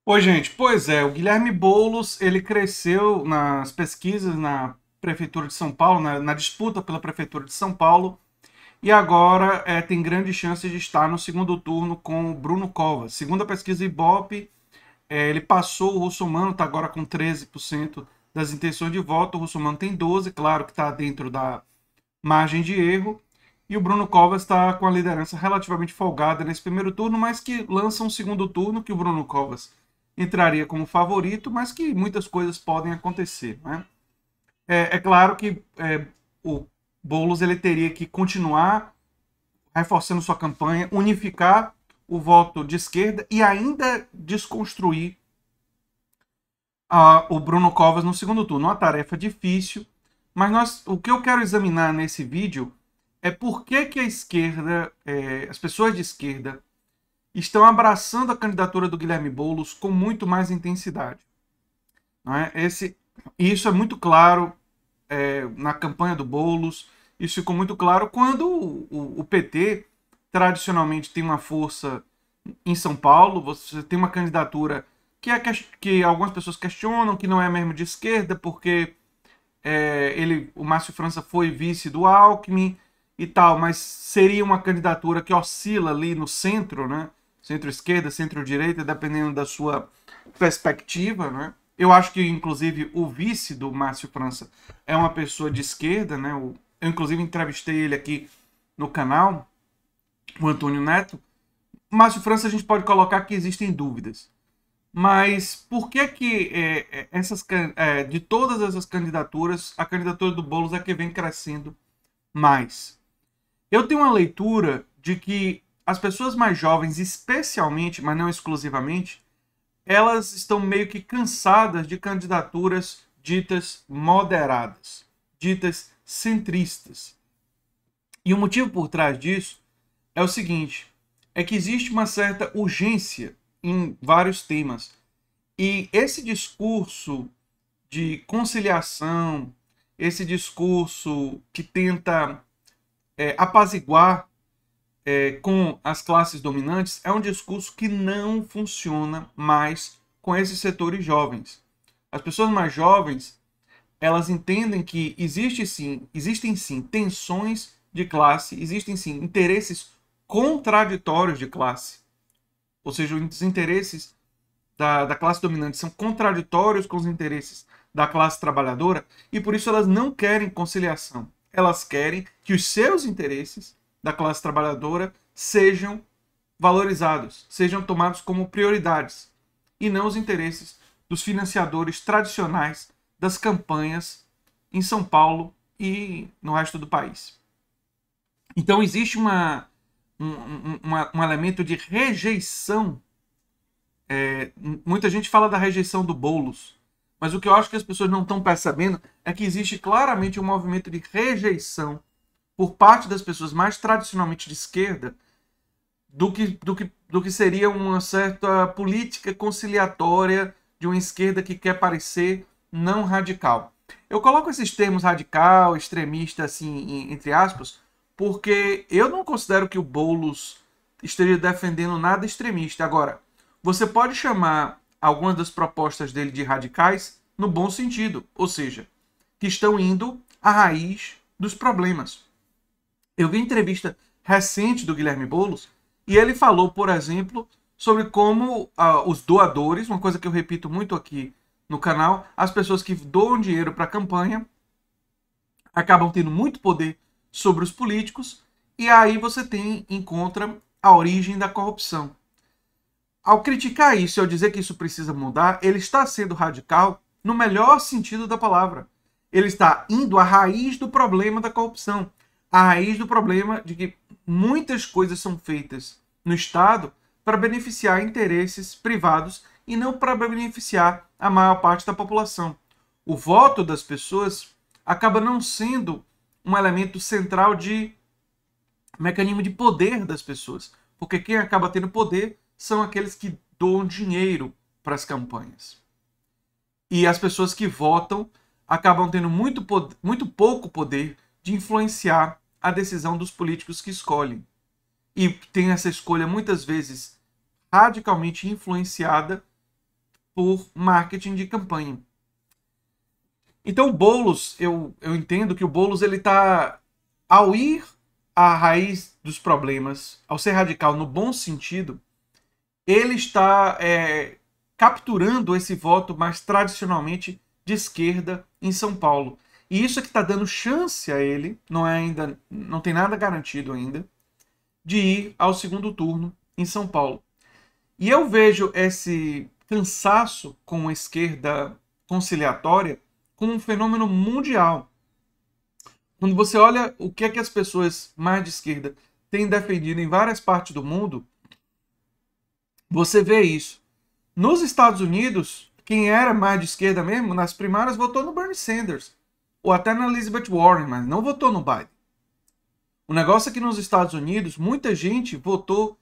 Oi, gente. Pois é, o Guilherme Boulos, ele cresceu nas pesquisas na Prefeitura de São Paulo, na disputa pela Prefeitura de São Paulo, e agora tem grande chance de estar no segundo turno com o Bruno Covas. Segundo a pesquisa Ibope, ele passou o Russomano, está agora com 13% das intenções de voto, o Russomano tem 12%, claro que está dentro da margem de erro, e o Bruno Covas está com a liderança relativamente folgada nesse primeiro turno, mas que lança um segundo turno que o Bruno Covas entraria como favorito, mas que muitas coisas podem acontecer. Né? É claro que o Boulos ele teria que continuar reforçando sua campanha, unificar o voto de esquerda e ainda desconstruir o Bruno Covas no segundo turno. Uma tarefa difícil, mas o que eu quero examinar nesse vídeo é por que a esquerda, as pessoas de esquerda, estão abraçando a candidatura do Guilherme Boulos com muito mais intensidade. Não é? Isso é muito claro na campanha do Boulos, isso ficou muito claro quando o PT tradicionalmente tem uma força em São Paulo, você tem uma candidatura que algumas pessoas questionam, que não é mesmo de esquerda, porque o Márcio França foi vice do Alckmin e tal, mas seria uma candidatura que oscila ali no centro, né? Centro-esquerda, centro-direita, dependendo da sua perspectiva, né? Eu acho que, inclusive, o vice do Márcio França é uma pessoa de esquerda, né? Eu, inclusive, entrevistei ele aqui no canal, o Antônio Neto. Márcio França, a gente pode colocar que existem dúvidas. Mas por que de todas essas candidaturas, a candidatura do Boulos é que vem crescendo mais? Eu tenho uma leitura de que as pessoas mais jovens, especialmente, mas não exclusivamente, elas estão meio que cansadas de candidaturas ditas moderadas, ditas centristas. E o motivo por trás disso é o seguinte: é que existe uma certa urgência em vários temas. E esse discurso de conciliação, esse discurso que tenta apaziguar com as classes dominantes, é um discurso que não funciona mais com esses setores jovens. As pessoas mais jovens, elas entendem que existem sim tensões de classe, existem sim interesses contraditórios de classe. Ou seja, os interesses da classe dominante são contraditórios com os interesses da classe trabalhadora e por isso elas não querem conciliação. Elas querem que os seus interesses da classe trabalhadora sejam valorizados, sejam tomados como prioridades e não os interesses dos financiadores tradicionais das campanhas em São Paulo e no resto do país. Então existe um elemento de rejeição. Muita gente fala da rejeição do Boulos, mas o que eu acho que as pessoas não estão percebendo é que existe claramente um movimento de rejeição por parte das pessoas mais tradicionalmente de esquerda do que seria uma certa política conciliatória de uma esquerda que quer parecer não radical. Eu coloco esses termos radical, extremista, assim, entre aspas, porque eu não considero que o Boulos esteja defendendo nada extremista. Agora, você pode chamar algumas das propostas dele de radicais no bom sentido, ou seja, que estão indo à raiz dos problemas. Eu vi entrevista recente do Guilherme Boulos e ele falou, por exemplo, sobre como os doadores, uma coisa que eu repito muito aqui no canal, as pessoas que doam dinheiro para a campanha acabam tendo muito poder sobre os políticos e aí você encontra a origem da corrupção. Ao criticar isso e ao dizer que isso precisa mudar, ele está sendo radical no melhor sentido da palavra. Ele está indo à raiz do problema da corrupção, à raiz do problema de que muitas coisas são feitas no Estado para beneficiar interesses privados e não para beneficiar a maior parte da população. O voto das pessoas acaba não sendo um elemento central de mecanismo de poder das pessoas, porque quem acaba tendo poder são aqueles que doam dinheiro para as campanhas. E as pessoas que votam acabam tendo muito pouco poder de influenciar a decisão dos políticos que escolhem. E tem essa escolha muitas vezes radicalmente influenciada por marketing de campanha. Então o Boulos, eu entendo que o Boulos, ele está, ao ir à raiz dos problemas, ao ser radical no bom sentido, ele está capturando esse voto mais tradicionalmente de esquerda em São Paulo. E isso é que está dando chance a ele, não tem nada garantido ainda, de ir ao segundo turno em São Paulo. E eu vejo esse cansaço com a esquerda conciliatória como um fenômeno mundial. Quando você olha o que é que as pessoas mais de esquerda têm defendido em várias partes do mundo, você vê isso. Nos Estados Unidos, quem era mais de esquerda mesmo, nas primárias, votou no Bernie Sanders. Ou até na Elizabeth Warren, mas não votou no Biden. O negócio é que nos Estados Unidos, muita gente votou.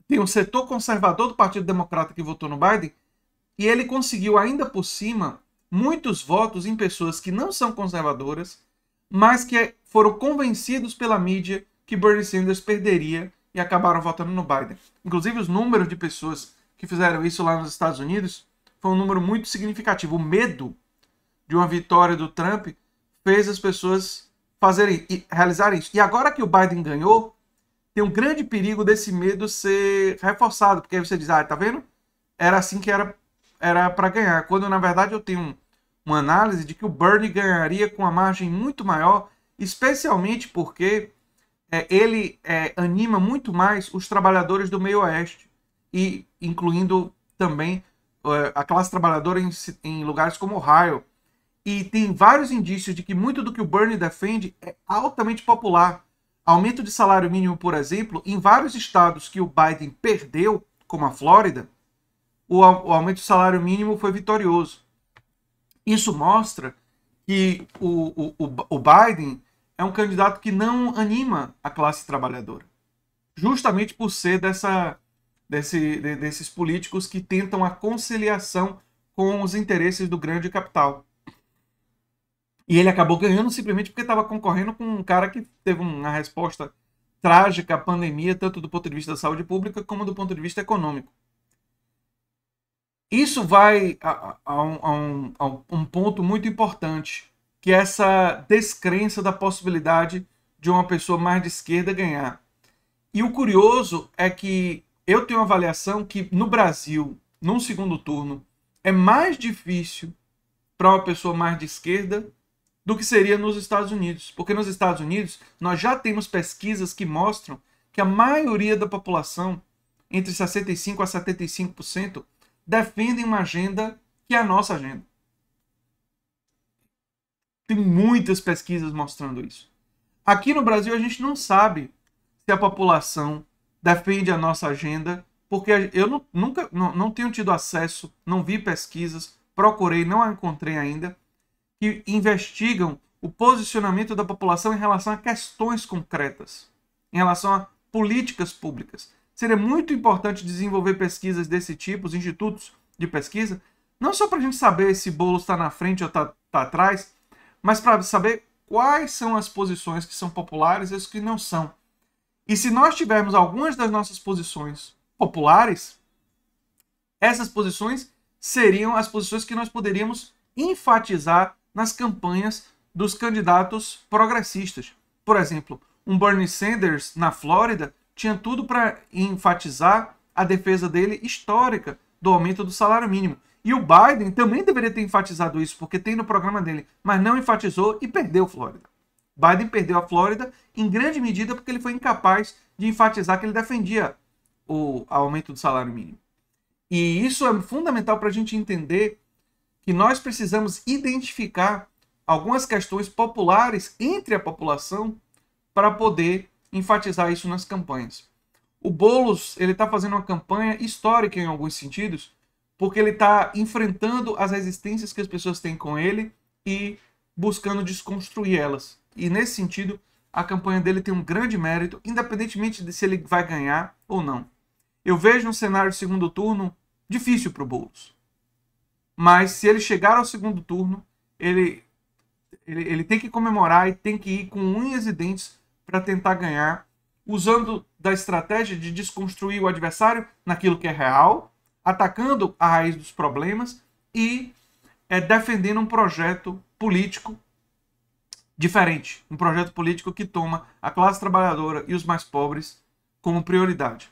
Tem um setor conservador do Partido Democrata que votou no Biden, e ele conseguiu, ainda por cima, muitos votos em pessoas que não são conservadoras, mas que foram convencidos pela mídia que Bernie Sanders perderia e acabaram votando no Biden. Inclusive, os números de pessoas que fizeram isso lá nos Estados Unidos foi um número muito significativo. O medo de uma vitória do Trump fez as pessoas realizarem isso. E agora que o Biden ganhou, tem um grande perigo desse medo ser reforçado, porque aí você diz, tá vendo? Era assim que era para ganhar. Quando, na verdade, eu tenho uma análise de que o Bernie ganharia com uma margem muito maior, especialmente porque ele anima muito mais os trabalhadores do meio oeste, e incluindo também a classe trabalhadora em lugares como Ohio. E tem vários indícios de que muito do que o Bernie defende é altamente popular. Aumento de salário mínimo, por exemplo, em vários estados que o Biden perdeu, como a Flórida, o aumento do salário mínimo foi vitorioso. Isso mostra que o Biden é um candidato que não anima a classe trabalhadora, justamente por ser desses políticos que tentam a conciliação com os interesses do grande capital. E ele acabou ganhando simplesmente porque estava concorrendo com um cara que teve uma resposta trágica à pandemia, tanto do ponto de vista da saúde pública como do ponto de vista econômico. Isso vai a um ponto muito importante, que é essa descrença da possibilidade de uma pessoa mais de esquerda ganhar. E o curioso é que eu tenho uma avaliação que no Brasil, num segundo turno, é mais difícil para uma pessoa mais de esquerda do que seria nos Estados Unidos. Porque nos Estados Unidos, nós já temos pesquisas que mostram que a maioria da população, entre 65% a 75%, defendem uma agenda que é a nossa agenda. Tem muitas pesquisas mostrando isso. Aqui no Brasil, a gente não sabe se a população defende a nossa agenda, porque eu não tenho tido acesso, não vi pesquisas, procurei, não a encontrei ainda, que investigam o posicionamento da população em relação a questões concretas, em relação a políticas públicas. Seria muito importante desenvolver pesquisas desse tipo, os institutos de pesquisa, não só para a gente saber se Boulos está na frente ou está atrás, mas para saber quais são as posições que são populares e as que não são. E se nós tivermos algumas das nossas posições populares, essas posições seriam as posições que nós poderíamos enfatizar nas campanhas dos candidatos progressistas. Por exemplo, um Bernie Sanders na Flórida tinha tudo para enfatizar a defesa dele histórica do aumento do salário mínimo. E o Biden também deveria ter enfatizado isso, porque tem no programa dele, mas não enfatizou e perdeu a Flórida. Biden perdeu a Flórida em grande medida porque ele foi incapaz de enfatizar que ele defendia o aumento do salário mínimo. E isso é fundamental para a gente entender que nós precisamos identificar algumas questões populares entre a população para poder enfatizar isso nas campanhas. O Boulos está fazendo uma campanha histórica em alguns sentidos, porque ele está enfrentando as resistências que as pessoas têm com ele e buscando desconstruir elas. E nesse sentido, a campanha dele tem um grande mérito, independentemente de se ele vai ganhar ou não. Eu vejo um cenário de segundo turno difícil para o Boulos. Mas se ele chegar ao segundo turno, ele tem que comemorar e tem que ir com unhas e dentes para tentar ganhar, usando da estratégia de desconstruir o adversário naquilo que é real, atacando a raiz dos problemas e defendendo um projeto político diferente, um projeto político que toma a classe trabalhadora e os mais pobres como prioridade.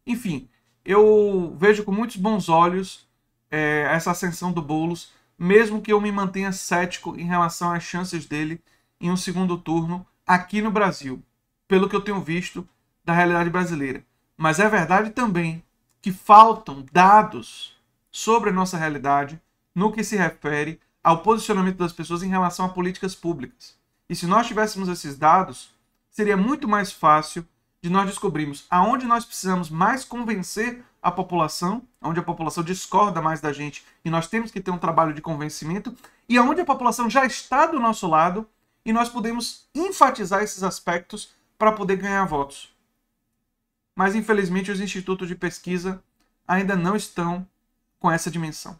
Enfim, eu vejo com muitos bons olhos essa ascensão do Boulos, mesmo que eu me mantenha cético em relação às chances dele em um segundo turno aqui no Brasil, pelo que eu tenho visto da realidade brasileira. Mas é verdade também que faltam dados sobre a nossa realidade no que se refere ao posicionamento das pessoas em relação a políticas públicas. E se nós tivéssemos esses dados, seria muito mais fácil de nós descobrirmos aonde nós precisamos mais convencer a população, onde a população discorda mais da gente e nós temos que ter um trabalho de convencimento, e aonde a população já está do nosso lado e nós podemos enfatizar esses aspectos para poder ganhar votos. Mas, infelizmente, os institutos de pesquisa ainda não estão com essa dimensão.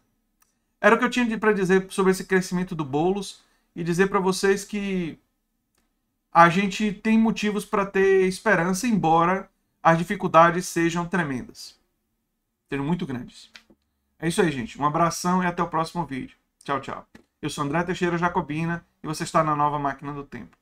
Era o que eu tinha para dizer sobre esse crescimento do Boulos e dizer para vocês que a gente tem motivos para ter esperança, embora as dificuldades sejam tremendas. Sejam muito grandes. É isso aí, gente. Um abração e até o próximo vídeo. Tchau, tchau. Eu sou André Teixeira Jacobina e você está na Nova Máquina do Tempo.